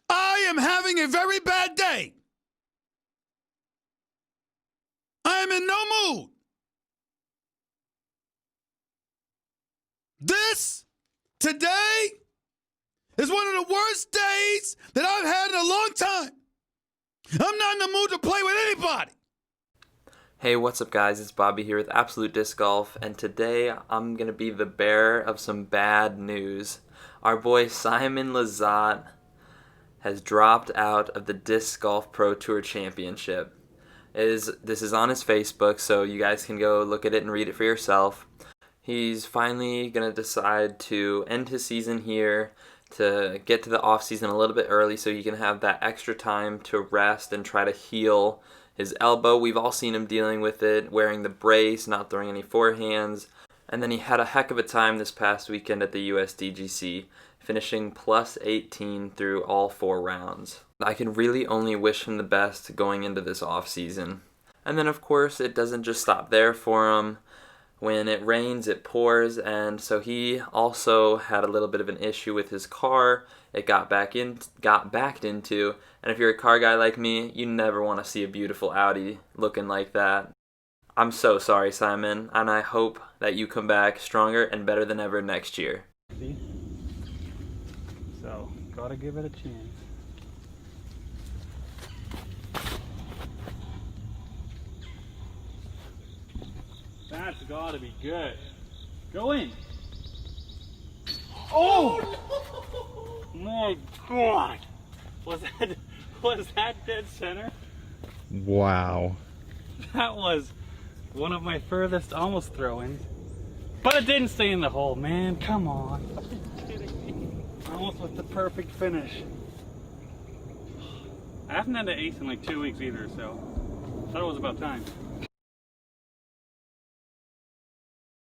I am having a very bad day. I am in no mood. This, today, is one of the worst days that I've had in a long time. I'm not in the mood to play with anybody. Hey, what's up guys? It's Bobby here with Absolute Disc Golf, and today I'm going to be the bearer of some bad news. Our boy Simon Lizotte has dropped out of the Disc Golf Pro Tour Championship. This is on his Facebook, so you guys can go look at it and read it for yourself. He's finally going to decide to end his season here, to get to the off season a little bit early so he can have that extra time to rest and try to heal his elbow. We've all seen him dealing with it, wearing the brace, not throwing any forehands. And then he had a heck of a time this past weekend at the USDGC, finishing plus 18 through all 4 rounds. I can really only wish him the best going into this off season. And then of course it doesn't just stop there for him. When it rains, it pours, and so he also had a little bit of an issue with his car. It got backed into, and if you're a car guy like me, you never want to see a beautiful Audi looking like that. I'm so sorry, Simon, and I hope that you come back stronger and better than ever next year. See? So, gotta give it a chance. That's gotta be good. Go in. Oh! My God! Was that dead center? Wow. That was one of my furthest almost throw-ins. But it didn't stay in the hole, man. Come on. Are you kidding me? Almost with the perfect finish. I haven't had an ace in like 2 weeks either, so I thought it was about time.